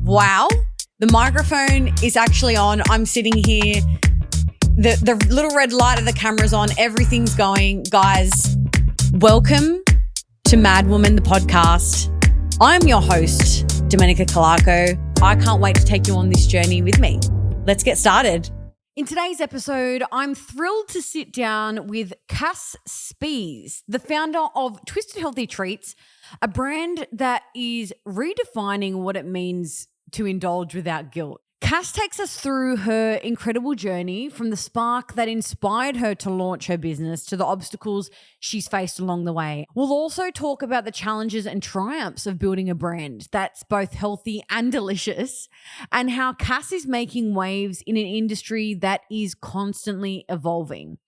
Wow, the microphone is actually on. I'm sitting here. The little red light of the camera's on. Everything's going. Guys, welcome to Mad Woman, the podcast. I'm your host, Domenica Calarco. I can't wait to take you on this journey with me. Let's get started. In today's episode, I'm thrilled to sit down with Cass Spies, the founder of Twisted Healthy Treats, a brand that is redefining what it means to indulge without guilt. Cass takes us through her incredible journey from the spark that inspired her to launch her business to the obstacles she's faced along the way. We'll also talk about the challenges and triumphs of building a brand that's both healthy and delicious, and how Cass is making waves in an industry that is constantly evolving.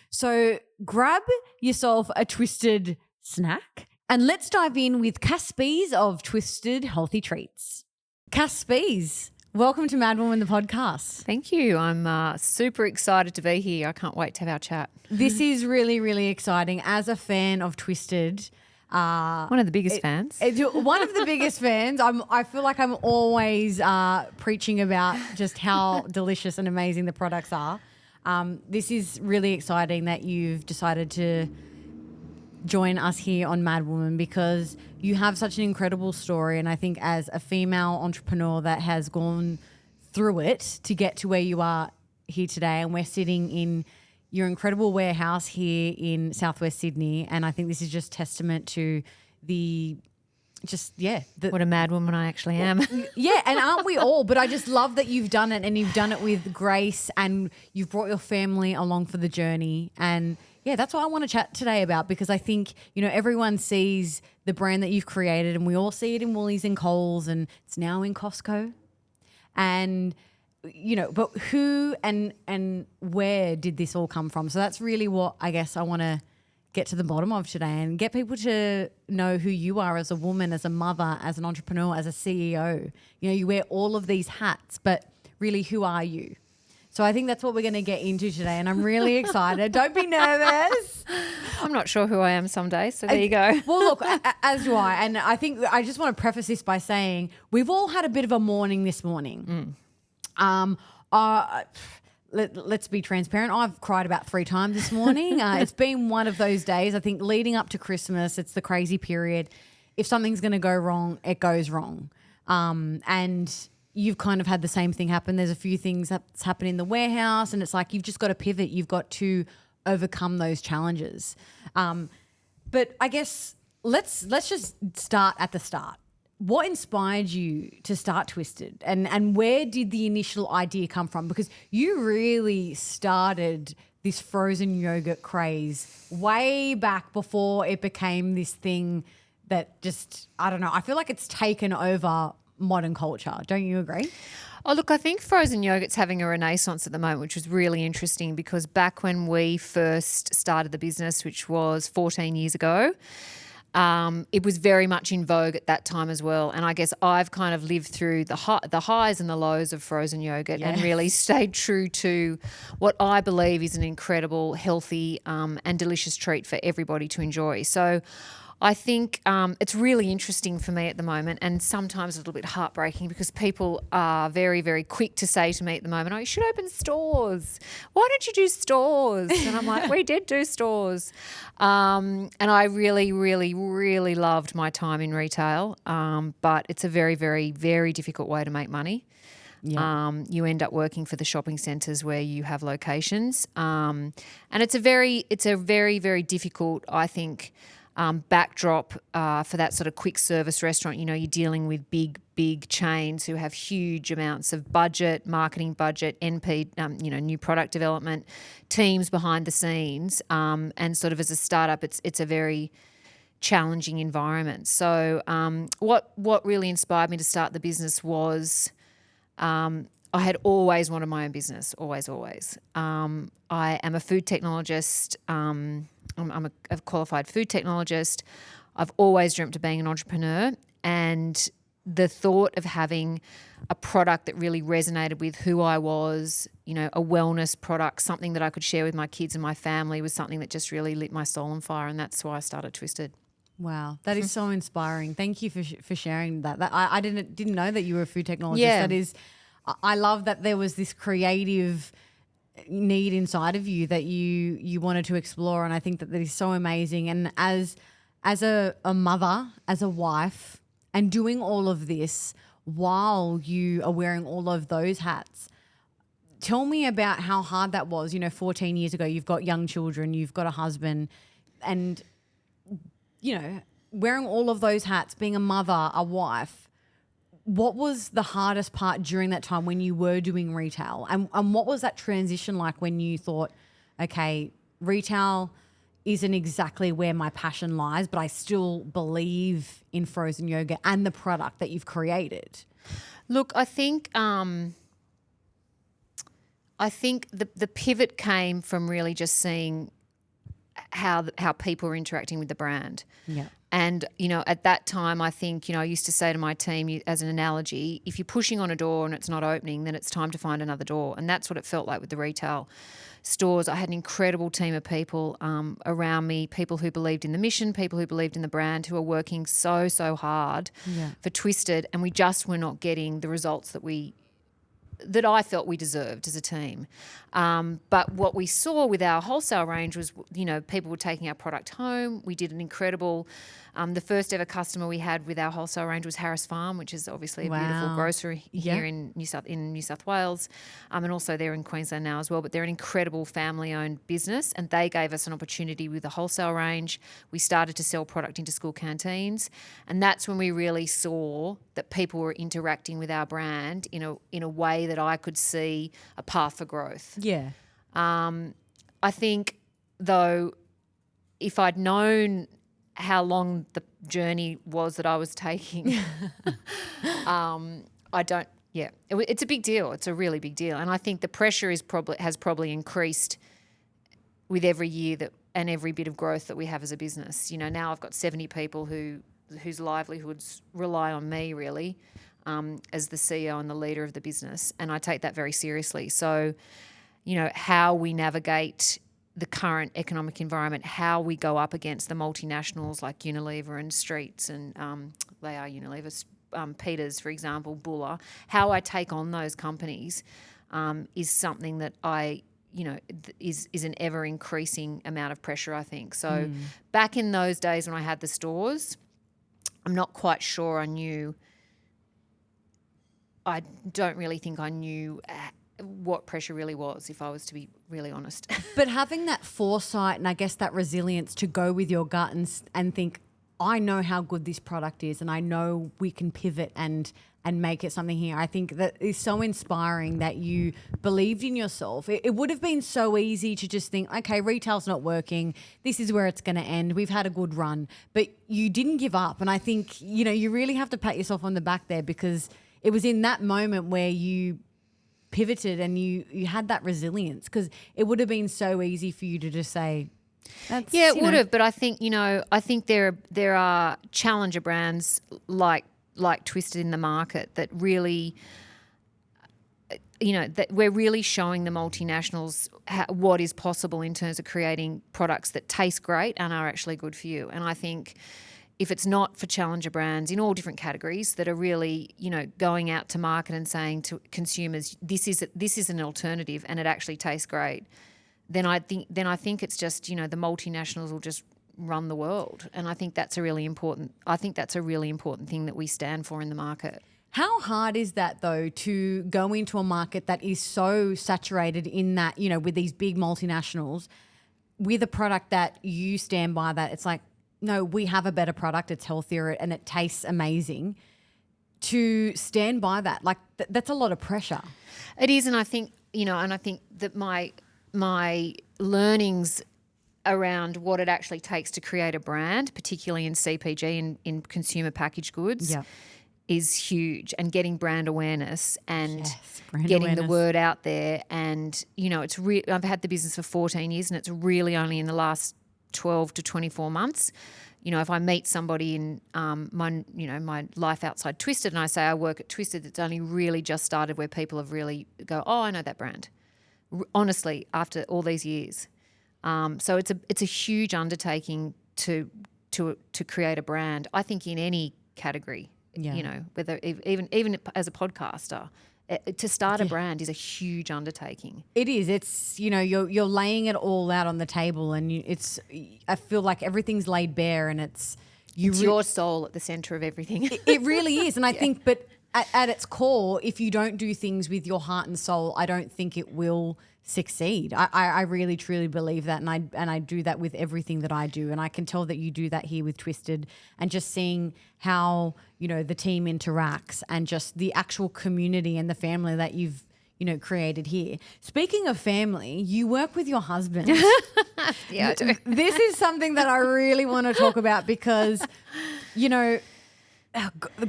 So grab yourself a twisted snack and let's dive in with Cass Spies of Twisted Healthy Treats. Cass Spies, welcome to Mad Woman, the podcast. Thank you. I'm super excited to be here. I can't wait to have our chat. This is really, really exciting. As a fan of Twisted, one of the biggest fans. One of the biggest fans. I feel like I'm always preaching about just how delicious and amazing the products are. This is really exciting that you've decided to join us here on Mad Woman because you have such an incredible story, and I think as a female entrepreneur that has gone through it to get to where you are here today, and we're sitting in your incredible warehouse here in Southwest Sydney, and I think this is just testament to what a mad woman I actually am. Yeah, and aren't we all? But I just love that you've done it, and you've done it with grace, and you've brought your family along for the journey. And yeah, that's what I want to chat today about, because I think, everyone sees the brand that you've created, and we all see it in Woolies and Coles, and it's now in Costco. And but who and where did this all come from? So that's really what I guess I want to get to the bottom of today, and get people to know who you are as a woman, as a mother, as an entrepreneur, as a CEO. You wear all of these hats, but really, who are you? So I think that's what we're going to get into today, and I'm really excited. Don't be nervous. I'm not sure who I am some days, so there you go. Well, look, as do I. And I think I just want to preface this by saying we've all had a bit of a morning this morning. Let's be transparent. I've cried about 3 times this morning. It's been one of those days. I think leading up to Christmas, it's the crazy period. If something's going to go wrong, it goes wrong. And you've kind of had the same thing happen. There's a few things that's happened in the warehouse, and it's like you've just got to pivot. You've got to overcome those challenges. But I guess let's just start at the start. What inspired you to start Twisted, and where did the initial idea come from? Because you really started this frozen yogurt craze way back before it became this thing that just, I don't know, I feel like it's taken over modern culture. Don't you agree? Oh, look, I think frozen yogurt's having a renaissance at the moment, which is really interesting, because back when we first started the business, which was 14 years ago, it was very much in vogue at that time as well. And I guess I've kind of lived through the highs and the lows of frozen yogurt, and really stayed true to what I believe is an incredible, healthy and delicious treat for everybody to enjoy. So I think it's really interesting for me at the moment, and sometimes a little bit heartbreaking, because people are very, very quick to say to me at the moment, "Oh, you should open stores. Why don't you do stores?" And I'm like, we did do stores. And I really, really, really loved my time in retail, but it's a very, very, very difficult way to make money. Yeah. You end up working for the shopping centres where you have locations, and it's a very, very difficult, I think, backdrop for that sort of quick service restaurant. You're dealing with big chains who have huge amounts of budget, marketing budget, NP, new product development, teams behind the scenes, and sort of as a startup, it's a very challenging environment. So what really inspired me to start the business was I had always wanted my own business, always. I am a food technologist. I'm a qualified food technologist. I've always dreamt of being an entrepreneur, and the thought of having a product that really resonated with who I was, a wellness product, something that I could share with my kids and my family, was something that just really lit my soul on fire, and that's why I started Twisted. Wow, that is so inspiring. Thank you for sharing that. I didn't know that you were a food technologist. Yeah. That is, I love that there was this creative need inside of you that you wanted to explore, and I think that is so amazing. And as a mother, as a wife, and doing all of this while you are wearing all of those hats, tell me about how hard that was. 14 years ago, you've got young children, you've got a husband, and wearing all of those hats, being a mother, a wife. What was the hardest part during that time when you were doing retail? And what was that transition like when you thought, okay, retail isn't exactly where my passion lies, but I still believe in frozen yogurt and the product that you've created? Look, I think the pivot came from really just seeing how people are interacting with the brand. Yeah. And, at that time, I think, I used to say to my team as an analogy, if you're pushing on a door and it's not opening, then it's time to find another door. And that's what it felt like with the retail stores. I had an incredible team of people around me, people who believed in the mission, people who believed in the brand, who are working so, so hard for Twisted. And we just were not getting the results that I felt we deserved as a team. But what we saw with our wholesale range was, people were taking our product home. We did an incredible, the first ever customer we had with our wholesale range was Harris Farm, which is obviously a beautiful grocery here in New South Wales, and also they're in Queensland now as well. But they're an incredible family-owned business, and they gave us an opportunity with the wholesale range. We started to sell product into school canteens, and that's when we really saw that people were interacting with our brand in a way that I could see a path for growth. Yeah. I think, though, if I'd known how long the journey was that I was taking, I don't. Yeah, it's a big deal. It's a really big deal, and I think the pressure has probably increased with every year and every bit of growth that we have as a business. Now I've got 70 people whose livelihoods rely on me really, as the CEO and the leader of the business, and I take that very seriously. So, how we navigate the current economic environment, how we go up against the multinationals like Unilever and Streets and they are Unilever, Peters, for example, Buller, how I take on those companies is something that is an ever increasing amount of pressure, I think. So back in those days when I had the stores, I'm not quite sure I don't really think I knew what pressure really was, if I was to be really honest. But having that foresight and I guess that resilience to go with your gut and think, I know how good this product is and I know we can pivot and make it something here. I think that is so inspiring that you believed in yourself. It would have been so easy to just think, okay, retail's not working. This is where it's going to end. We've had a good run. But you didn't give up. And I think, you really have to pat yourself on the back there because it was in that moment where you pivoted and you had that resilience, because it would have been so easy for you to just say, it would have. But I think, there are challenger brands like Twisted in the market that really, that we're really showing the multinationals what is possible in terms of creating products that taste great and are actually good for you. And I think if it's not for challenger brands in all different categories that are really, going out to market and saying to consumers, this is an alternative and it actually tastes great, then I think it's just, the multinationals will just run the world. And I think that's a really important thing that we stand for in the market. How hard is that though, to go into a market that is so saturated in that, with these big multinationals, with a product that you stand by, that it's like, no, we have a better product, it's healthier and it tastes amazing, to stand by that? Like that's a lot of pressure. It is. And I think, that my learnings around what it actually takes to create a brand, particularly in CPG, in consumer packaged goods, is huge. And getting brand awareness and getting the word out there. And, I've had the business for 14 years and it's really only in the last 12 to 24 months. If I meet somebody in my life outside Twisted and I say I work at Twisted, it's only really just started where people have really go, oh, I know that brand. Honestly, after all these years. So it's a huge undertaking to to create a brand. I think in any category, you know, whether even as a podcaster, to start a brand is a huge undertaking. It is. It's, you know, you're laying it all out on the table, and I feel like everything's laid bare, and it's your soul at the center of everything. It really is. And I think, but at its core, if you don't do things with your heart and soul, I don't think it will succeed. I really truly believe that, and I do that with everything that I do, and I can tell that you do that here with Twisted, and just seeing how, you know, the team interacts and just the actual community and the family that you've, you know, created here. Speaking of family, you work with your husband. Yeah, I do. This is something that I really want to talk about because, you know,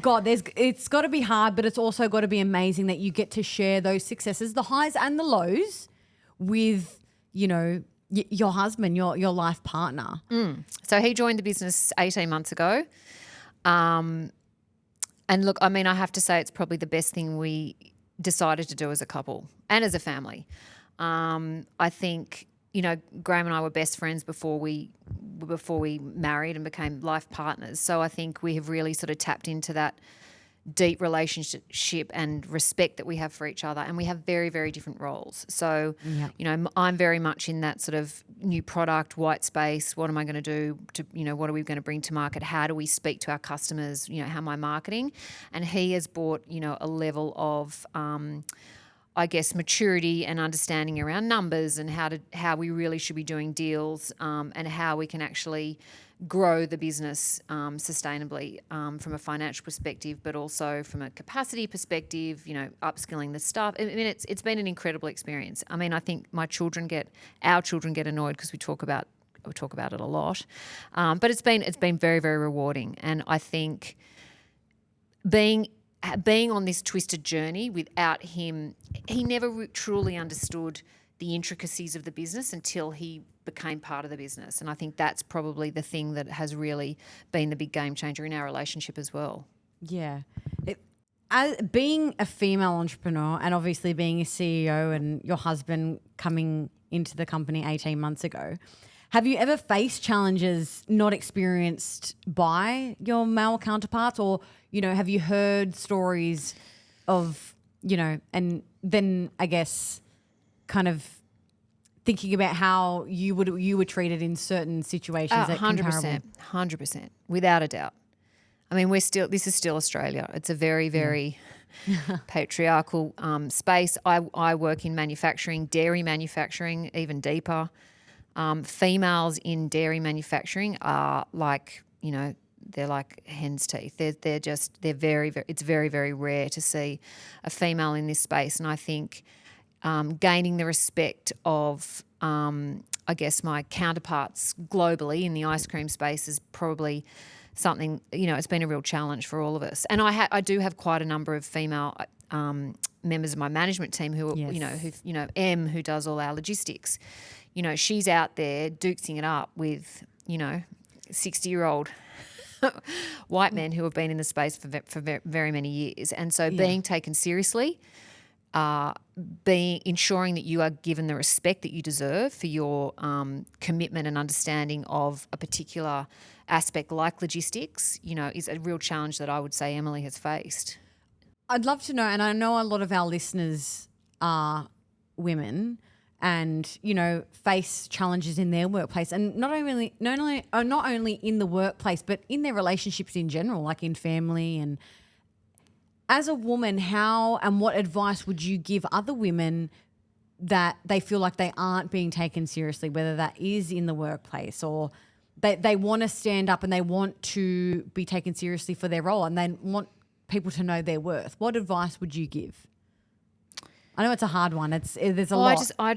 God, it's got to be hard, but it's also got to be amazing that you get to share those successes, the highs and the lows, with, you know, your husband, your life partner. So he joined the business 18 months ago. And look, I mean, I have to say it's probably the best thing we decided to do as a couple and as a family. I think, you know, Graham and I were best friends before we married and became life partners. So I think we have really sort of tapped into that deep relationship and respect that we have for each other, and we have very, very different roles. So, you know, I'm very much in that sort of new product, white space. What am I going to do to, you know, what are we going to bring to market? How do we speak to our customers? You know, how am I marketing? And he has brought, you know, a level of, I guess, maturity and understanding around numbers and how we really should be doing deals, and how we can actually grow the business sustainably from a financial perspective, but also from a capacity perspective, you know, upskilling the staff. I mean, it's been an incredible experience. I mean, I think our children get annoyed because we talk about it a lot, but it's been very, very rewarding. And I think being on this twisted journey without him, he never truly understood the intricacies of the business until he became part of the business. And I think that's probably the thing that has really been the big game changer in our relationship as well. Yeah. Being a female entrepreneur and obviously being a CEO and your husband coming into the company 18 months ago, have you ever faced challenges not experienced by your male counterparts, or, you know, have you heard stories of, you know, and then I guess kind of thinking about how you were treated in certain situations? 100%, without a doubt. I mean, this is still Australia. It's a very, very patriarchal space. I work in manufacturing, dairy manufacturing, even deeper. Females in dairy manufacturing are like, you know, they're like hen's teeth. They're very, very, it's very, very rare to see a female in this space. And I think gaining the respect of, I guess, my counterparts globally in the ice cream space is probably something, you know, it's been a real challenge for all of us. And I do have quite a number of female members of my management team who, Em, who does all our logistics. You know, she's out there dukesing it up with, you know, 60-year-old white men who have been in the space for very many years. And so being taken seriously, ensuring that you are given the respect that you deserve for your commitment and understanding of a particular aspect like logistics, you know, is a real challenge that I would say Emily has faced. I'd love to know, and I know a lot of our listeners are women and, you know, face challenges in their workplace, and not only in the workplace, but in their relationships in general, like in family. And as a woman, how and what advice would you give other women that they feel like they aren't being taken seriously, whether that is in the workplace or they want to stand up and they want to be taken seriously for their role and they want people to know their worth? What advice would you give? I know it's a hard one. There's a lot. I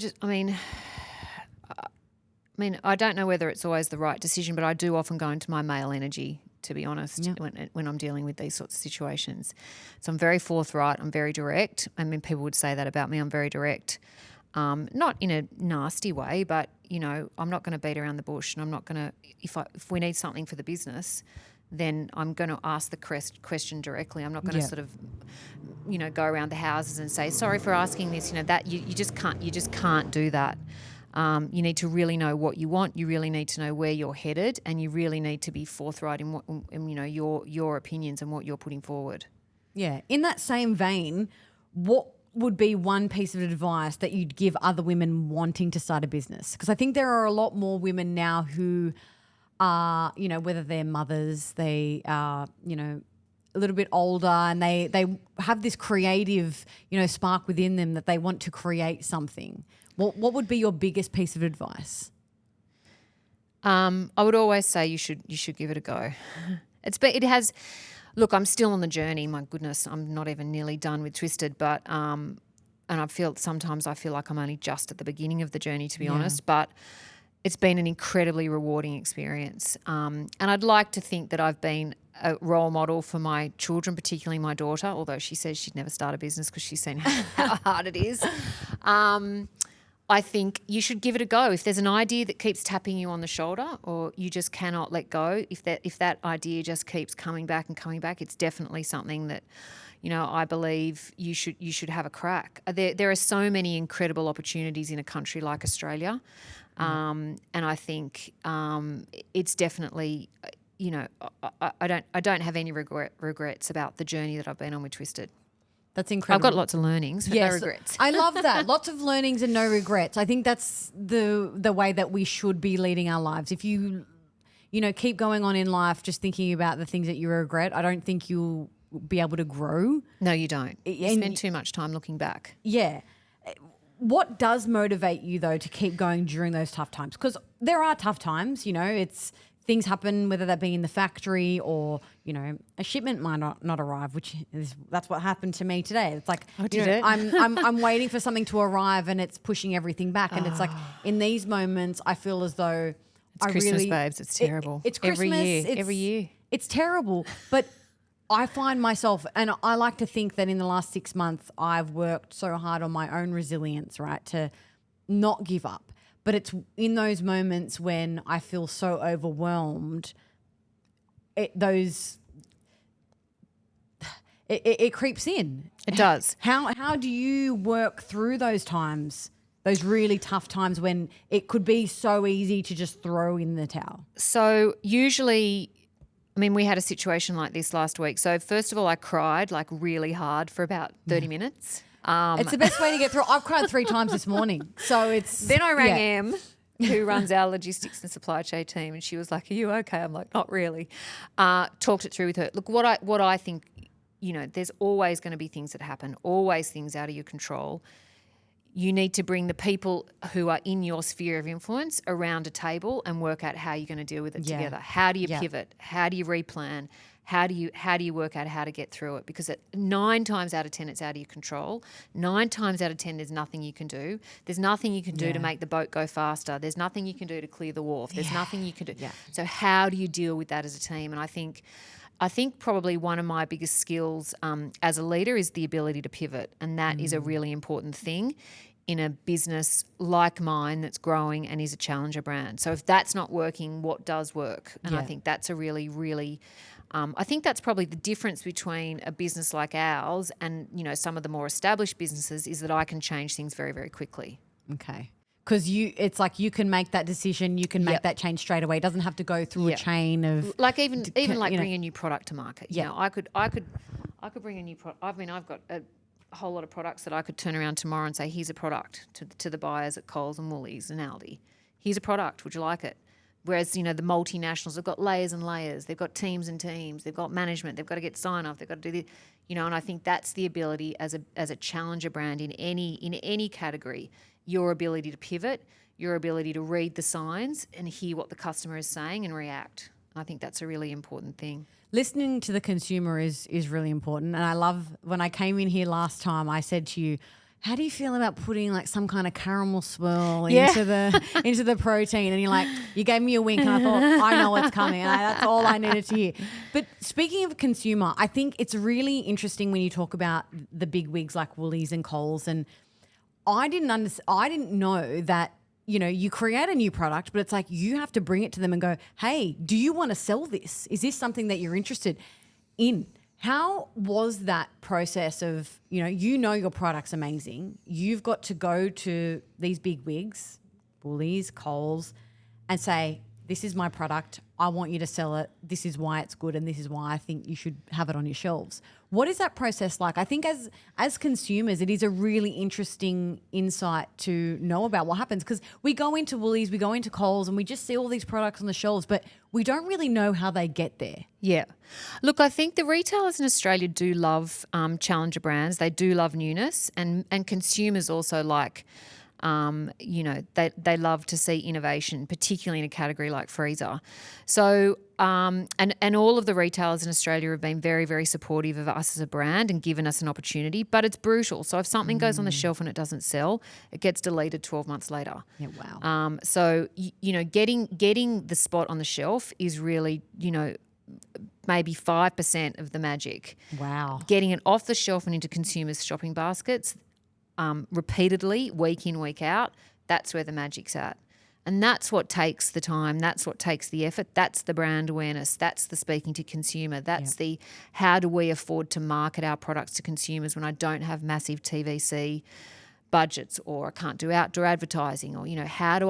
mean, I don't know whether it's always the right decision, but I do often go into my male energy, to be honest, when I'm dealing with these sorts of situations. So I'm very forthright. I'm very direct. I mean, people would say that about me. I'm very direct, not in a nasty way, but, you know, I'm not going to beat around the bush, and I'm not going to, if we need something for the business, then I'm going to ask the question directly. I'm not going to sort of, you know, go around the houses and say, sorry for asking this, you know, that you just can't do that. You need to really know what you want. You really need to know where you're headed, and you really need to be forthright in what your opinions and what you're putting forward. Yeah. In that same vein, what would be one piece of advice that you'd give other women wanting to start a business? Because I think there are a lot more women now who are, whether they're mothers, they are, a little bit older, and they have this creative, spark within them that they want to create something. What would be your biggest piece of advice? I would always say you should give it a go. Look, I'm still on the journey. My goodness, I'm not even nearly done with Twisted, but and sometimes I feel like I'm only just at the beginning of the journey, to be honest. But it's been an incredibly rewarding experience, and I'd like to think that I've been a role model for my children, particularly my daughter. Although she says she'd never start a business because she's seen how hard it is. I think you should give it a go. If there's an idea that keeps tapping you on the shoulder, or you just cannot let go, if that idea just keeps coming back and coming back, it's definitely something that, I believe you should have a crack. There are so many incredible opportunities in a country like Australia, and I think it's definitely, I don't have any regrets about the journey that I've been on with Twisted. That's incredible. I've got lots of learnings, but no regrets. I love that. Lots of learnings and no regrets. I think that's the way that we should be leading our lives. If you keep going on in life just thinking about the things that you regret, I don't think you'll be able to grow. No, you don't. You spend too much time looking back. Yeah. What does motivate you, though, to keep going during those tough times? Because there are tough times, it's things happen, whether that be in the factory or, a shipment might not arrive, that's what happened to me today. It's like, I'm waiting for something to arrive and it's pushing everything back. And it's like in these moments, I feel as though it's Christmas, babes. It's terrible. It's Christmas. Every year. It's terrible. But I find myself, and I like to think that in the last 6 months, I've worked so hard on my own resilience, right, to not give up. But it's in those moments when I feel so overwhelmed, it creeps in. It does. How do you work through those times, those really tough times when it could be so easy to just throw in the towel? So usually, we had a situation like this last week. So first of all, I cried like really hard for about 30 minutes. It's the best way to get through. I've cried 3 times this morning. So it's... Then I rang Em, who runs our logistics and supply chain team, and she was like, "Are you okay?" I'm like, "Not really." Talked it through with her. Look, what I think, there's always going to be things that happen, always things out of your control. You need to bring the people who are in your sphere of influence around a table and work out how you're going to deal with it together. How do you pivot? How do you replan? How do you work out how to get through it? Because 9 times out of 10, it's out of your control. 9 times out of 10, there's nothing you can do. There's nothing you can do to make the boat go faster. There's nothing you can do to clear the wharf. There's nothing you can do. Yeah. So how do you deal with that as a team? And I think probably one of my biggest skills as a leader is the ability to pivot, and that is a really important thing in a business like mine that's growing and is a challenger brand. So if that's not working, what does work? And I think that's a really, really I think that's probably the difference between a business like ours and, some of the more established businesses is that I can change things very, very quickly. Okay. Because it's like you can make that decision, you can make that change straight away. It doesn't have to go through a chain of... Like even bring a new product to market. I could bring a new product. I've got a whole lot of products that I could turn around tomorrow and say, here's a product to the buyers at Coles and Woolies and Aldi. Here's a product. Would you like it? Whereas, the multinationals have got layers and layers. They've got teams and teams. They've got management. They've got to get sign-off. They've got to do this. And I think that's the ability as a challenger brand in any category, your ability to pivot, your ability to read the signs and hear what the customer is saying and react. I think that's a really important thing. Listening to the consumer is really important. And I love when I came in here last time, I said to you, how do you feel about putting like some kind of caramel swirl into the protein? And you gave me a wink and I thought, I know what's coming. That's all I needed to hear. But speaking of consumer, I think it's really interesting when you talk about the big wigs like Woolies and Coles. And I didn't know that, you create a new product, but it's like you have to bring it to them and go, hey, do you want to sell this? Is this something that you're interested in? How was that process of, your product's amazing. You've got to go to these big wigs, Woolies, Coles, and say, this is my product. I want you to sell it. This is why it's good and this is why I think you should have it on your shelves. What is that process like? I think as consumers, it is a really interesting insight to know about what happens, because we go into Woolies, we go into Coles and we just see all these products on the shelves, but we don't really know how they get there. Yeah. Look, I think the retailers in Australia do love challenger brands. They do love newness, and consumers also like they love to see innovation, particularly in a category like freezer. So, and all of the retailers in Australia have been very, very supportive of us as a brand and given us an opportunity, but it's brutal. So if something goes on the shelf and it doesn't sell, it gets deleted 12 months later. Yeah, wow. So, getting the spot on the shelf is really, maybe 5% of the magic. Wow. Getting it off the shelf and into consumers' shopping baskets, repeatedly, week in, week out, that's where the magic's at. And that's what takes the time, that's what takes the effort, that's the brand awareness, that's the speaking to consumer, that's the how do we afford to market our products to consumers when I don't have massive TVC budgets, or I can't do outdoor advertising, or how do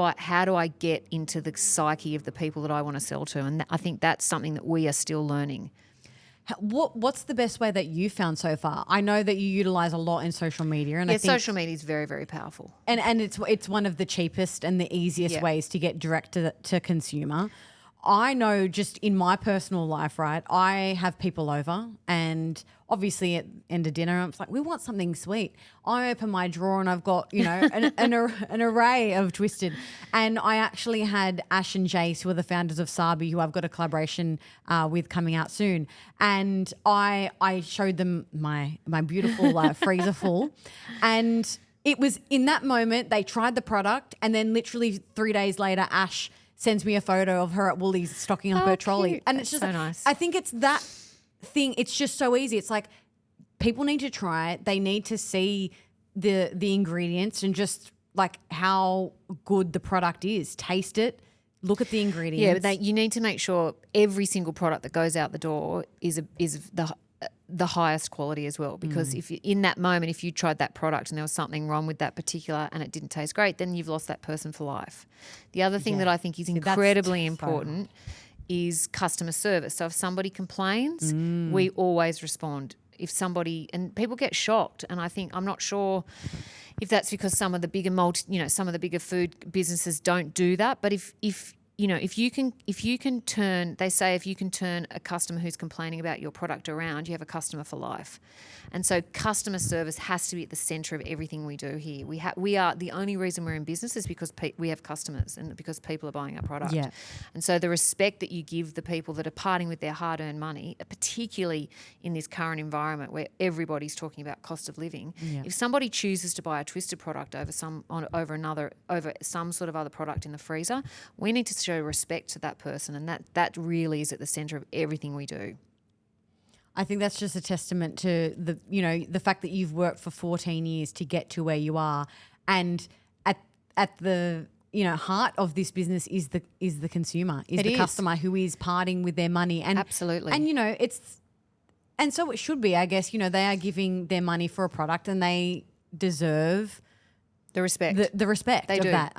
I get into the psyche of the people that I want to sell to? And I think that's something that we are still learning. What's the best way that you found so far? I know that you utilize a lot in social media, and I think social media is very, very powerful. And it's one of the cheapest and the easiest ways to get direct to consumer. I know just in my personal life, right, I have people over, and obviously at the end of dinner, I'm like, we want something sweet. I open my drawer and I've got, an array of Twisted. And I actually had Ash and Jace, who are the founders of Sabi, who I've got a collaboration with coming out soon. And I showed them my beautiful freezer full. And it was in that moment, they tried the product, and then literally 3 days later, Ash sends me a photo of her at Woolies stocking up her trolley. Cute. And That's it's just so nice. I think it's that thing. It's just so easy. It's like people need to try it. They need to see the ingredients and just like how good the product is. Taste it. Look at the ingredients. Yeah, but you need to make sure every single product that goes out the door is the highest quality as well, because if you, in that moment, if you tried that product and there was something wrong with that particular and it didn't taste great, then you've lost that person for life. The other thing that I think is incredibly important is customer service. So if somebody complains, we always respond. If somebody, and people get shocked, and I think, I'm not sure if that's because some of the bigger some of the bigger food businesses don't do that, but if you can turn a customer who's complaining about your product around, you have a customer for life. And so customer service has to be at the centre of everything we do here. We are the only reason we're in business is because we have customers and because people are buying our product. Yeah. And so the respect that you give the people that are parting with their hard-earned money, particularly in this current environment where everybody's talking about cost of living, if somebody chooses to buy a Twisted product over some sort of other product in the freezer, we need to show respect to that person, and that really is at the centre of everything we do. I think that's just a testament to the fact that you've worked for 14 years to get to where you are, and at the heart of this business is the consumer, is the customer who is parting with their money, and absolutely, and so it should be. I guess they are giving their money for a product, and they deserve the respect. The respect they of do. that.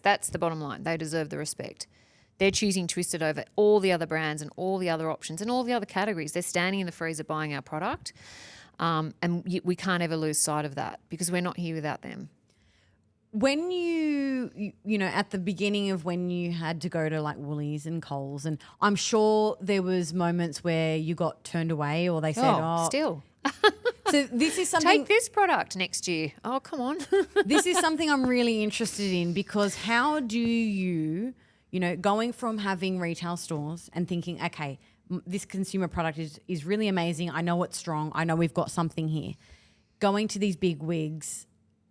That's the bottom line. They deserve the respect. They're choosing Twisted over all the other brands and all the other options and all the other categories. They're standing in the freezer buying our product, and we can't ever lose sight of that because we're not here without them. When you at the beginning of when you had to go to like Woolies and Coles, and I'm sure there was moments where you got turned away or they said, still. So this is something. Take this product next year. Oh, come on. This is something I'm really interested in, because how do you, going from having retail stores and thinking, okay, this consumer product is really amazing. I know it's strong. I know we've got something here. Going to these big wigs,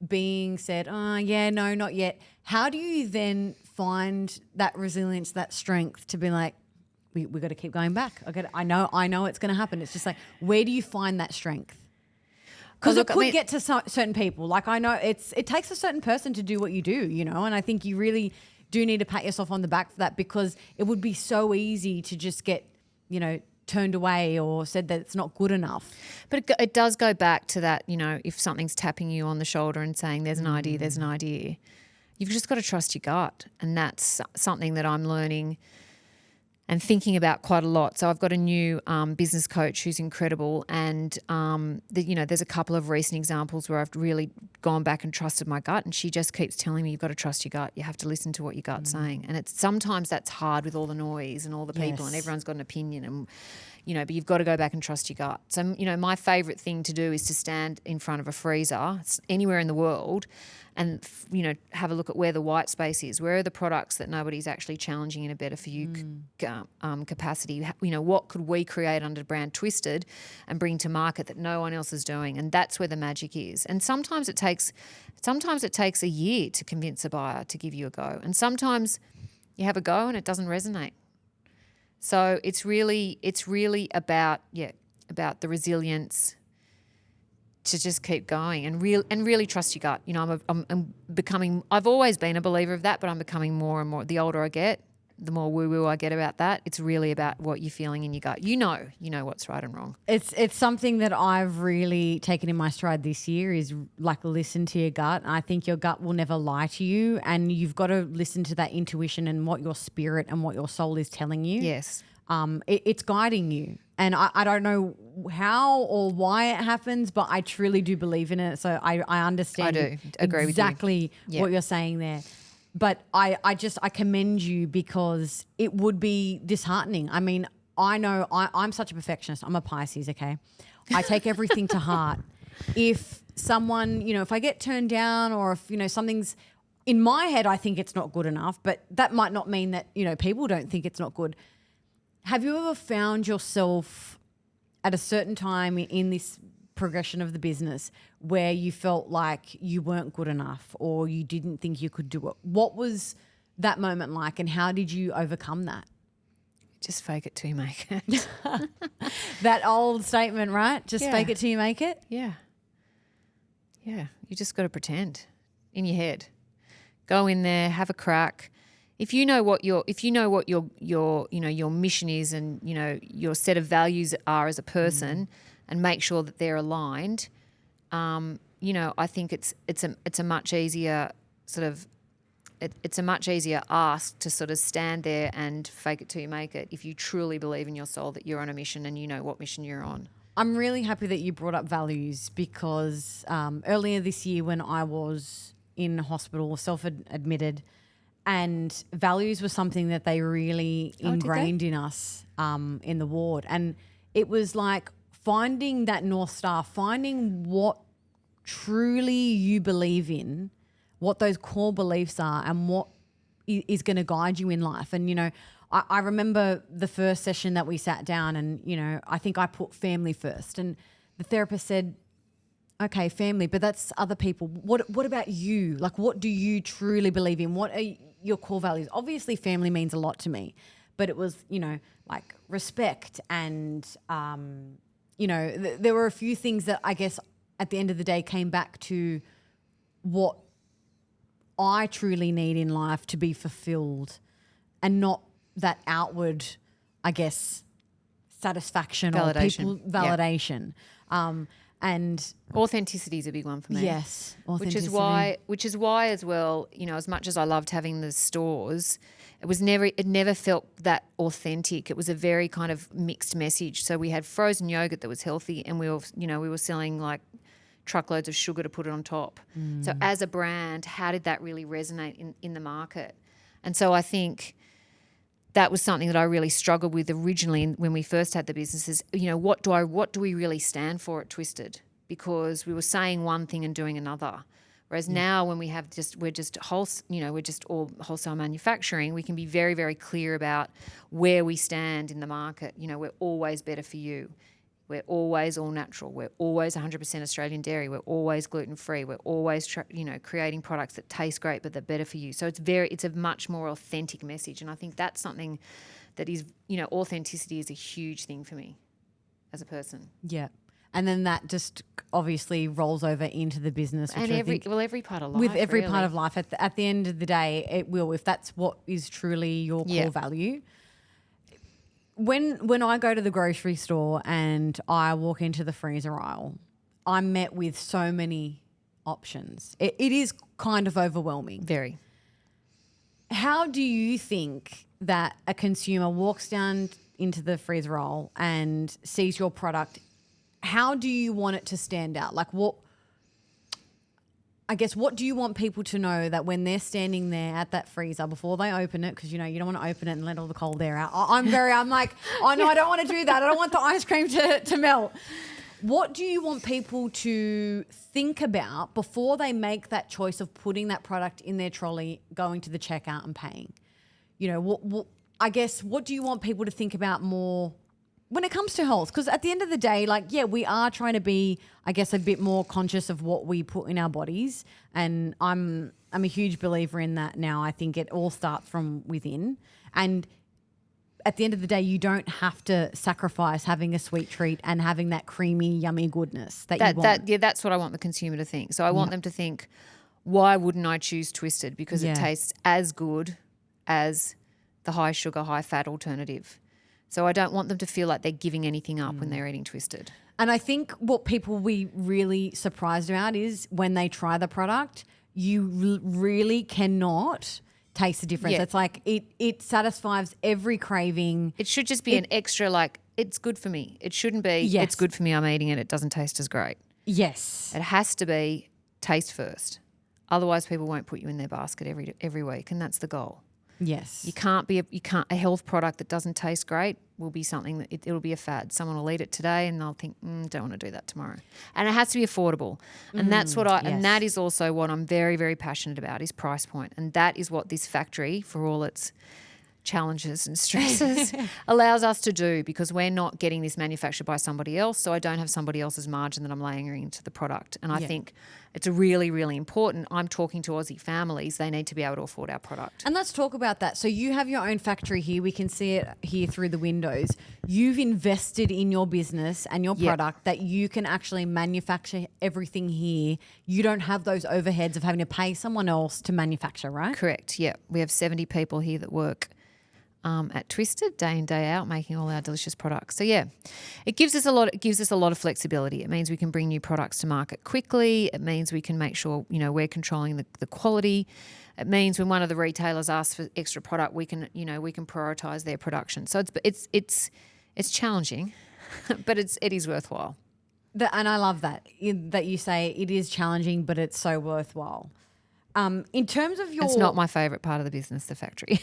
being said, oh, yeah, no, not yet. How do you then find that resilience, that strength to be like, we got to keep going back. I know it's going to happen. It's just like, where do you find that strength? Because it could get to certain people. Like, I know it takes a certain person to do what you do, and I think you really do need to pat yourself on the back for that, because it would be so easy to just get, turned away or said that it's not good enough. But it does go back to that, if something's tapping you on the shoulder and saying there's an idea, You've just got to trust your gut, and that's something that I'm learning and thinking about quite a lot. So I've got a new business coach who's incredible, and there's a couple of recent examples where I've really gone back and trusted my gut, and she just keeps telling me, you've got to trust your gut. You have to listen to what your gut's saying, and sometimes that's hard with all the noise and all the people, and everyone's got an opinion, and but you've got to go back and trust your gut. So my favourite thing to do is to stand in front of a freezer anywhere in the world, and have a look at where the white space is. Where are the products that nobody's actually challenging in a better for you capacity? What could we create under the brand Twisted and bring to market that no one else is doing? And that's where the magic is. And sometimes it takes a year to convince a buyer to give you a go, and sometimes you have a go and it doesn't resonate. So it's really about the resilience to just keep going and really trust your gut. I've always been a believer of that, but I'm becoming more and more. The older I get, the more woo-woo I get about that. It's really about what you're feeling in your gut. You know what's right and wrong. It's something that I've really taken in my stride this year is like listen to your gut. I think your gut will never lie to you, and you've got to listen to that intuition and what your spirit and what your soul is telling you. Yes. It's guiding you. And I don't know how or why it happens, but I truly do believe in it. So I understand I do agree exactly with you. what you're saying there. But I commend you, because it would be disheartening. I mean, I know I'm such a perfectionist. I'm a Pisces, okay? I take everything to heart. If someone, if I get turned down, or if, something's in my head, I think it's not good enough, but that might not mean that, people don't think it's not good. Have you ever found yourself at a certain time in this progression of the business where you felt like you weren't good enough or you didn't think you could do it? What was that moment like, and how did you overcome that? Just fake it till you make it. That old statement, right? Just fake it till you make it? Yeah. Yeah. You just got to pretend in your head. Go in there, have a crack. If you know what your mission is, and your set of values are as a person, and make sure that they're aligned, I think it's a much easier it's a much easier ask to sort of stand there and fake it till you make it if you truly believe in your soul that you're on a mission and you know what mission you're on. I'm really happy that you brought up values, because earlier this year when I was in hospital, self-admitted, and values was something that they really ingrained in us in the ward. And it was like finding that North Star, finding what truly you believe in, what those core beliefs are, and what is going to guide you in life. And, I remember the first session that we sat down, and, I think I put family first. And the therapist said, okay, family, but that's other people. What about you? Like, what do you truly believe in? What are your core values? Obviously, family means a lot to me, but it was, like respect and, there were a few things that I guess at the end of the day came back to what I truly need in life to be fulfilled, and not that outward, I guess, satisfaction validation. Or people validation. Yeah. And authenticity is a big one for me. Yes, authenticity. Which is why as well, as much as I loved having the stores, it never felt that authentic. It was a very kind of mixed message. So we had frozen yogurt that was healthy, and we were selling like truckloads of sugar to put it on top. So as a brand, how did that really resonate in the market? And so I think that was something that I really struggled with originally when we first had the businesses. What do we really stand for at Twisted? Because we were saying one thing and doing another. Whereas now, when we're just all wholesale manufacturing, we can be very, very clear about where we stand in the market. We're always better for you. We're always all natural. We're always 100% Australian dairy. We're always gluten-free. We're always, creating products that taste great but they're better for you. So it's a much more authentic message, and I think that's something that is, authenticity is a huge thing for me as a person. Yeah. And then that just obviously rolls over into the business. And every part of life. With every really. part of life. At the end of the day, it will, if that's what is truly your core value. When I go to the grocery store and I walk into the freezer aisle, I'm met with so many options. It is kind of overwhelming. Very. How do you think that a consumer walks down into the freezer roll and sees your product? How do you want it to stand out? Like what do you want people to know that when they're standing there at that freezer before they open it, because you don't want to open it and let all the cold air out. I'm like, oh no, I don't want to do that. I don't want the ice cream to melt. What do you want people to think about before they make that choice of putting that product in their trolley, going to the checkout and paying? What do you want people to think about more when it comes to health? Because at the end of the day, we are trying to be, I guess, a bit more conscious of what we put in our bodies. And I'm a huge believer in that now. I think it all starts from within. And at the end of the day, you don't have to sacrifice having a sweet treat and having that creamy, yummy goodness that you want. That's what I want the consumer to think. So I want them to think, why wouldn't I choose Twisted? Because it tastes as good as the high sugar, high fat alternative. So I don't want them to feel like they're giving anything up when they're eating Twisted. And I think what people will be really surprised about is when they try the product, you really cannot taste the difference. Yeah. It's like it satisfies every craving. It should just be an extra, it's good for me. It shouldn't be, it's good for me, I'm eating it, it doesn't taste as great. Yes. It has to be taste first. Otherwise people won't put you in their basket every week, and that's the goal. Yes. A health product that doesn't taste great will be something that it'll be a fad. Someone will eat it today and they'll think, don't want to do that tomorrow. And it has to be affordable. And that's what and that is also what I'm very, very passionate about is price point. And that is what this factory, for all its challenges and stresses, allows us to do, because we're not getting this manufactured by somebody else. So I don't have somebody else's margin that I'm layering into the product. And I think it's really, really important. I'm talking to Aussie families. They need to be able to afford our product. And let's talk about that. So you have your own factory here. We can see it here through the windows. You've invested in your business and your product that you can actually manufacture everything here. You don't have those overheads of having to pay someone else to manufacture, right? Correct, yeah. We have 70 people here that work at Twisted day in, day out, making all our delicious products. So it gives us a lot of flexibility. It means we can bring new products to market quickly. It means we can make sure, we're controlling the quality. It means when one of the retailers asks for extra product, we can prioritize their production. So it's challenging, but it is worthwhile. And I love that you say it is challenging, but it's so worthwhile. In terms of your... It's not my favourite part of the business, the factory.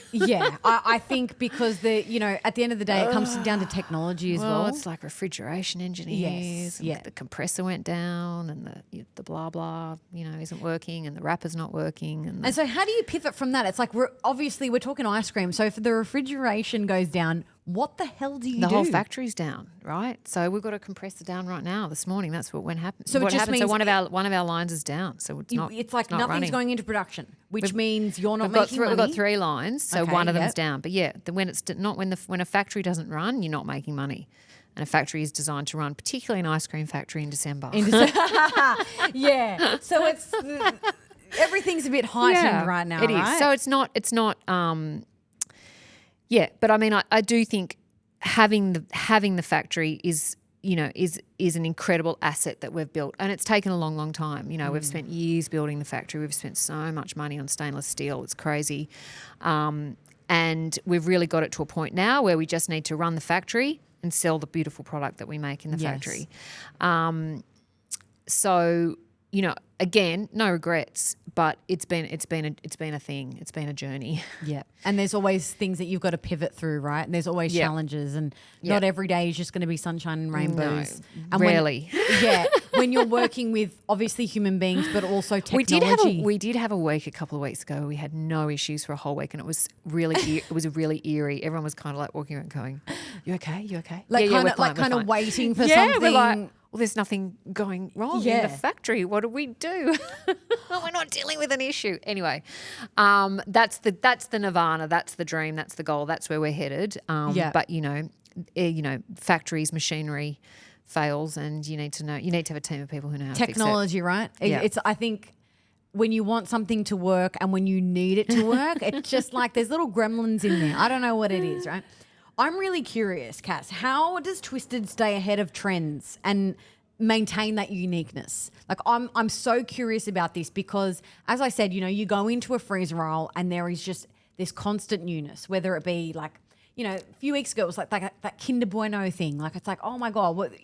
I think because at the end of the day, it comes down to technology as well. It's like refrigeration engineers. The compressor went down and the blah, blah, isn't working and the wrapper's not working. And so how do you pivot from that? It's like we're talking ice cream. So if the refrigeration goes down, what the hell do you do? The whole factory's down, right? So we've got a compressor down right now this morning. That's what happened. So what it just happened? means So one of our lines is down. So it's not. It's like nothing's running. Going into production, which means you're not making money. We've got 3 lines, so one of them's down. But when a factory doesn't run, you're not making money. And a factory is designed to run, particularly an ice cream factory in December. So it's everything's a bit heightened right now. It is. So it's not. But I mean, I do think having the factory is an incredible asset that we've built, and it's taken a long, long time. We've spent years building the factory. We've spent so much money on stainless steel. It's crazy, and we've really got it to a point now where we just need to run the factory and sell the beautiful product that we make in the factory. So again, no regrets, but it's been a thing. It's been a journey. Yeah. And there's always things that you've got to pivot through, right? And there's always challenges, and not every day is just going to be sunshine and rainbows. No, and rarely. When you're working with obviously human beings, but also technology. We did have a week a couple of weeks ago. We had no issues for a whole week, and it was really really eerie. Everyone was kind of like walking around going, "You okay? You okay?" Kind of waiting for something. We're like, well, there's nothing going wrong in the factory. What do we do? We're not dealing with an issue. Anyway, that's the nirvana. That's the dream. That's the goal. That's where we're headed. But factories, machinery fails, and you need to have a team of people who know how technology, to fix it. right? Yeah. It's I think when you want something to work and when you need it to work, it's just like there's little gremlins in there. I don't know what it is, right? I'm really curious, Cass, how does Twisted stay ahead of trends and maintain that uniqueness? Like I'm so curious about this because, as I said, you go into a freezer roll and there is just this constant newness, whether it be like, a few weeks ago it was like that Kinder Bueno thing. Like it's like, oh my God,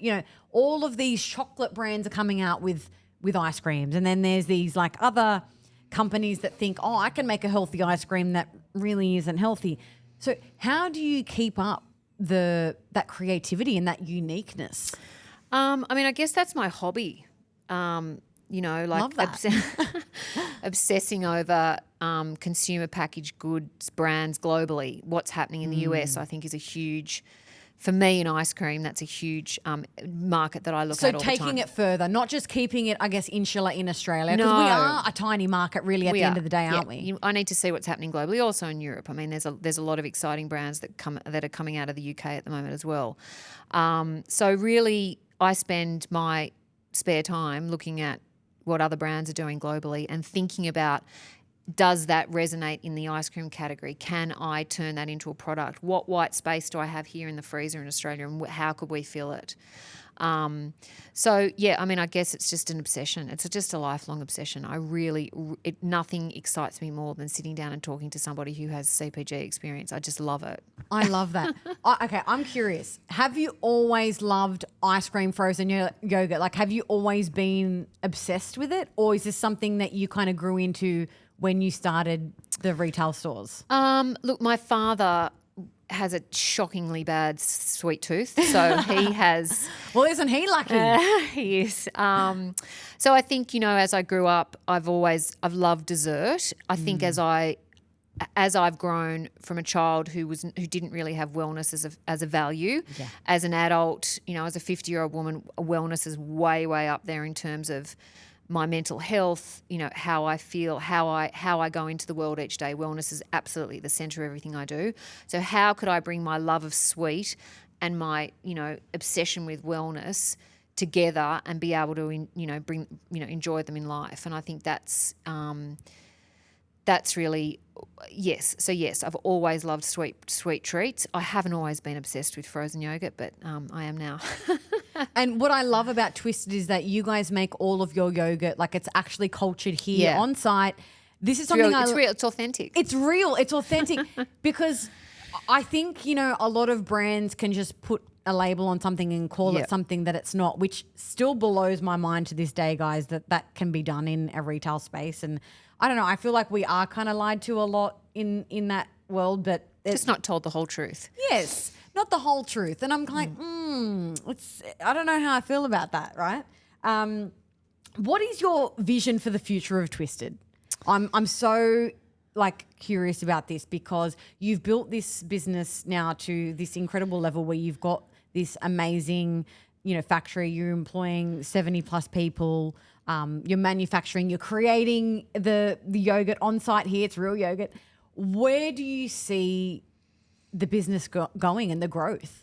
all of these chocolate brands are coming out with ice creams. And then there's these like other companies that think, oh, I can make a healthy ice cream that really isn't healthy. So how do you keep up that creativity and that uniqueness? I guess that's my hobby. Love that. Obsessing over consumer packaged goods brands globally. What's happening in the US, I think, is a huge, for me in ice cream, that's a huge market that I look at all the time. So taking it further, not just keeping it, I guess, insular in Australia, because we are a tiny market really at the end of the day, aren't we? I need to see what's happening globally, also in Europe. I mean, there's a lot of exciting brands that are coming out of the UK at the moment as well. So really, I spend my spare time looking at what other brands are doing globally and thinking about, does that resonate in the ice cream category? Can I turn that into a product? What white space do I have here in the freezer in Australia, and how could we fill it? I guess it's just an obsession. It's just a lifelong obsession. Nothing excites me more than sitting down and talking to somebody who has CPG experience. I just love it. I love that. Okay, I'm curious. Have you always loved ice cream, frozen yogurt? Like, have you always been obsessed with it? Or is this something that you kind of grew into when you started the retail stores? Look, my father has a shockingly bad sweet tooth, so he has. Well, isn't he lucky? He is. So I think, as I grew up, I've loved dessert. I think as I've grown from a child who didn't really have wellness as a value, as an adult, as a 50-year-old woman, wellness is way, way up there in terms of my mental health, how I feel, how I go into the world each day. Wellness is absolutely the centre of everything I do. So how could I bring my love of sweet and my, obsession with wellness together and be able to, enjoy them in life? And I think that's really, yes. So yes, I've always loved sweet treats. I haven't always been obsessed with frozen yogurt, but I am now. And what I love about Twisted is that you guys make all of your yogurt, like it's actually cultured here on site. This is something it's real. It's authentic. It's real. It's authentic because I think, a lot of brands can just put a label on something and call it something that it's not, which still blows my mind to this day, guys, that can be done in a retail space. And I don't know, I feel like we are kind of lied to a lot in that world, but just not told the whole truth. Yes, not the whole truth. And I'm like, I don't know how I feel about that, right? What is your vision for the future of Twisted? I'm so curious about this because you've built this business now to this incredible level where you've got this amazing, factory. You're employing 70 plus people. You're manufacturing. You're creating the yogurt on site here. It's real yogurt. Where do you see the business going and the growth?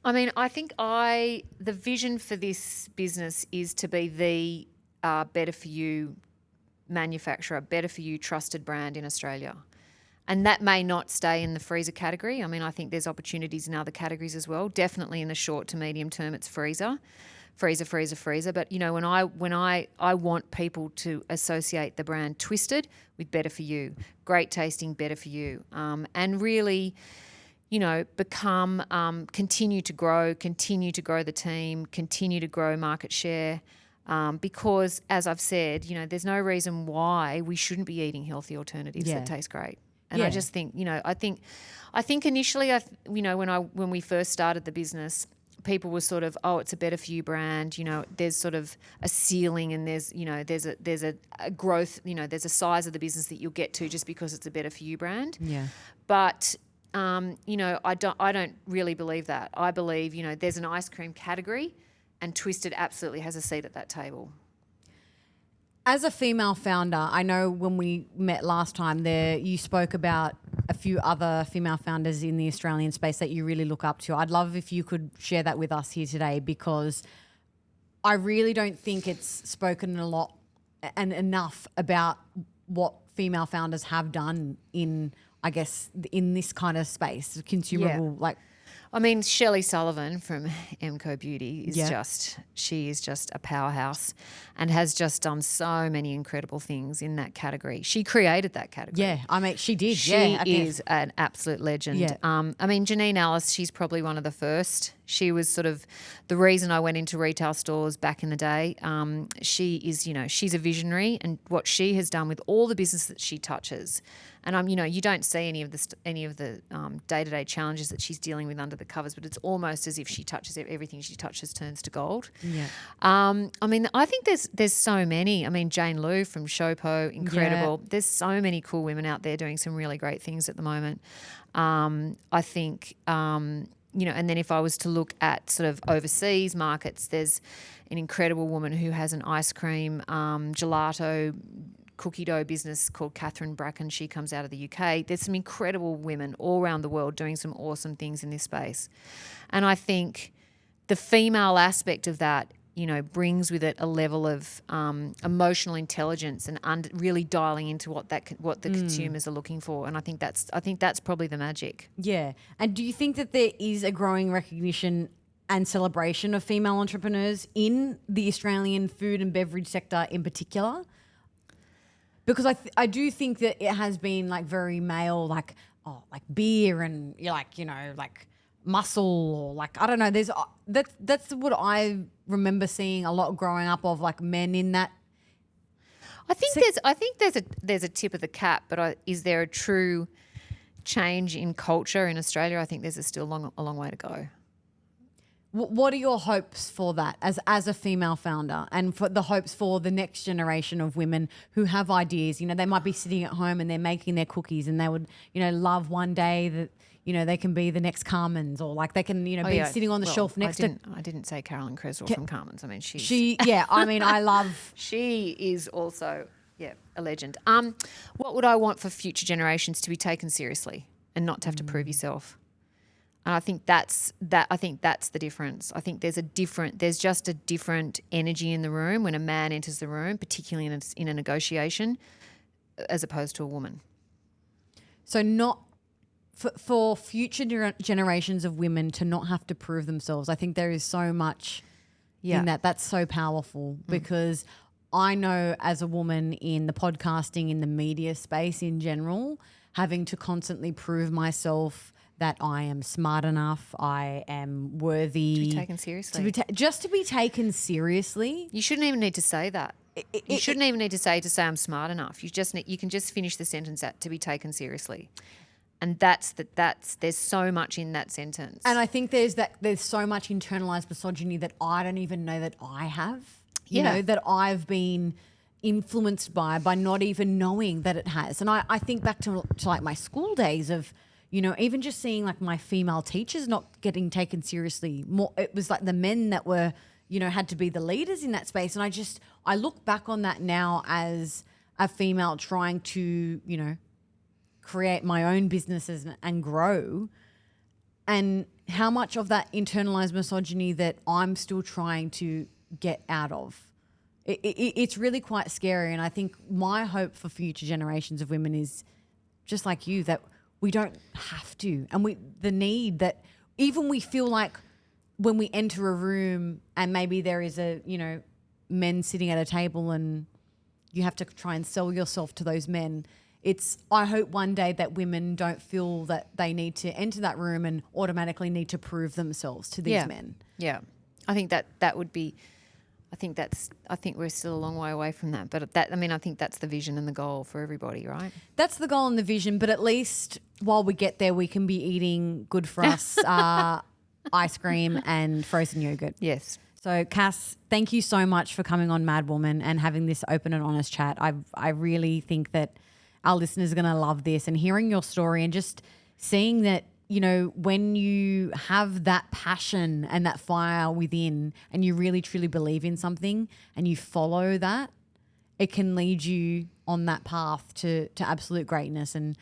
I mean, I think the vision for this business is to be the better for you manufacturer, better for you trusted brand in Australia. And that may not stay in the freezer category. I mean, I think there's opportunities in other categories as well. Definitely in the short to medium term, it's freezer. But when I want people to associate the brand Twisted with better for you, great tasting, better for you, and really, continue to grow the team, continue to grow market share. Because as I've said, there's no reason why we shouldn't be eating healthy alternatives that taste great. And I just think, I think initially, when we first started the business, people were sort of, oh, it's a better for you brand. There's sort of a ceiling, and there's a growth. There's a size of the business that you'll get to just because it's a better for you brand. Yeah. But I don't really believe that. I believe there's an ice cream category, and Twisted absolutely has a seat at that table. As a female founder, I know when we met last time you spoke about a few other female founders in the Australian space that you really look up to. I'd love if you could share that with us here today, because I really don't think it's spoken a lot and enough about what female founders have done in, I guess, in this kind of space, consumable, I mean, Shelley Sullivan from MCO Beauty is Yeah. she is just a powerhouse and has just done so many incredible things in that category. She created that category. Yeah, I mean, she did. She yeah, I guess. is an absolute legend. Yeah. I mean, Janine Ellis, she's probably one of the first. She was sort of the reason I went into retail stores back in the day. She is, she's a visionary, and what she has done with all the business that she touches. And you don't see any of the day-to-day challenges that she's dealing with under the covers, but it's almost as if she touches everything she touches turns to gold. Yeah. I mean, I think there's so many. I mean, Jane Liu from Showpo, incredible. Yeah. There's so many cool women out there doing some really great things at the moment. I think, and then if I was to look at sort of overseas markets, there's an incredible woman who has an ice cream gelato cookie dough business called Catherine Bracken. She comes out of the UK. There's some incredible women all around the world doing some awesome things in this space. And I think the female aspect of that, brings with it a level of emotional intelligence and really dialing into what the consumers are looking for. And I think that's probably the magic. Yeah. And do you think that there is a growing recognition and celebration of female entrepreneurs in the Australian food and beverage sector in particular? Because I do think that it has been like very male, like beer and like muscle, or like I don't know. That's what I remember seeing a lot growing up of like men in that. I think there's a tip of the cap, but is there a true change in culture in Australia? I think there's still a long way to go. What are your hopes for that as a female founder, and for the hopes for the next generation of women who have ideas? They might be sitting at home and they're making their cookies, and they would, love one day that, they can be the next Carmen's, or like they can, be sitting on the shelf next to. I didn't say Carolyn Creswell from Carmen's. I mean, I love. She is also, a legend. What would I want for future generations to be taken seriously and not to have to prove yourself? And I think that's the difference. I think there's just a different energy in the room when a man enters the room, particularly in a negotiation, as opposed to a woman. So not for future generations of women to not have to prove themselves. I think there is so much in that. That's so powerful because I know as a woman in the podcasting, in the media space in general, having to constantly prove myself that I am smart enough, I am worthy. To be taken seriously. Just to be taken seriously. You shouldn't even need to say that. You shouldn't even need to say I'm smart enough. You can just finish the sentence at to be taken seriously. And there's so much in that sentence. And I think there's so much internalized misogyny that I don't even know that I have. That I've been influenced by not even knowing that it has. And I think back to like my school days of, even just seeing like my female teachers not getting taken seriously. More, it was like the men that were, had to be the leaders in that space. And I look back on that now as a female trying to, create my own businesses and grow, and how much of that internalized misogyny that I'm still trying to get out of. It's really quite scary. And I think my hope for future generations of women is just like you, that we don't have to. And the need that even we feel like when we enter a room and maybe there is men sitting at a table and you have to try and sell yourself to those men. I hope one day that women don't feel that they need to enter that room and automatically need to prove themselves to these men. Yeah. I think that would be, I think we're still a long way away from that. But I think that's the vision and the goal for everybody, right? That's the goal and the vision. But at least while we get there, we can be eating good for us ice cream and frozen yogurt. Yes. So Cass, thank you so much for coming on Mad Woman and having this open and honest chat. I really think that our listeners are going to love this, and hearing your story and just seeing that, when you have that passion and that fire within and you really truly believe in something and you follow that, it can lead you on that path to absolute greatness. And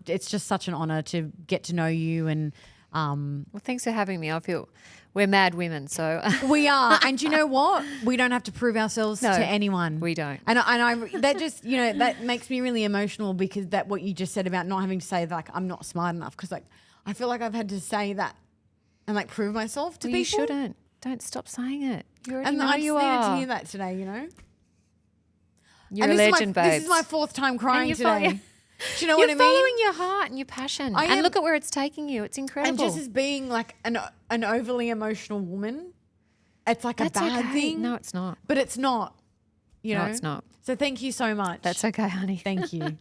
it's just such an honor to get to know you. And well, thanks for having me. I feel we're mad women, so we are. And you know what? We don't have to prove ourselves to anyone. We don't. And that just that makes me really emotional, because that what you just said about not having to say like I'm not smart enough, because like I feel like I've had to say that and like prove myself to Well, people. you shouldn't. Don't stop saying it. You already And know I just you needed are. to hear that today, you know? You're And a this legend, is my, babes. This is my fourth time crying you're today. following- Do you know You're what I mean? following your heart and your passion. I And am- look at where it's taking you. It's And incredible. just as being like an overly emotional woman, it's like That's a bad okay. thing. No, it's not. But it's not. You know? No, it's not. So thank you so much. That's okay, honey. Thank you.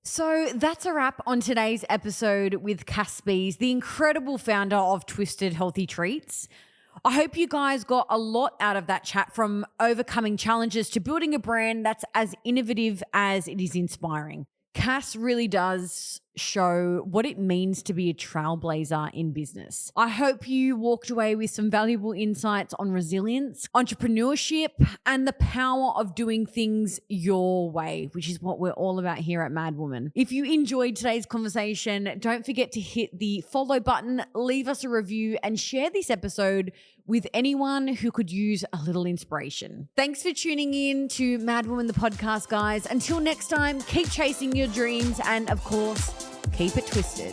So that's a wrap on today's episode with Cass Spies, the incredible founder of Twisted Healthy Treats. I hope you guys got a lot out of that chat, from overcoming challenges to building a brand that's as innovative as it is inspiring. Cass really does show what it means to be a trailblazer in business. I hope you walked away with some valuable insights on resilience, entrepreneurship, and the power of doing things your way, which is what we're all about here at Mad Woman. If you enjoyed today's conversation, don't forget to hit the follow button, leave us a review, and share this episode with anyone who could use a little inspiration. Thanks for tuning in to Mad Woman, the podcast, guys. Until next time, keep chasing your dreams and, of course, keep it twisted.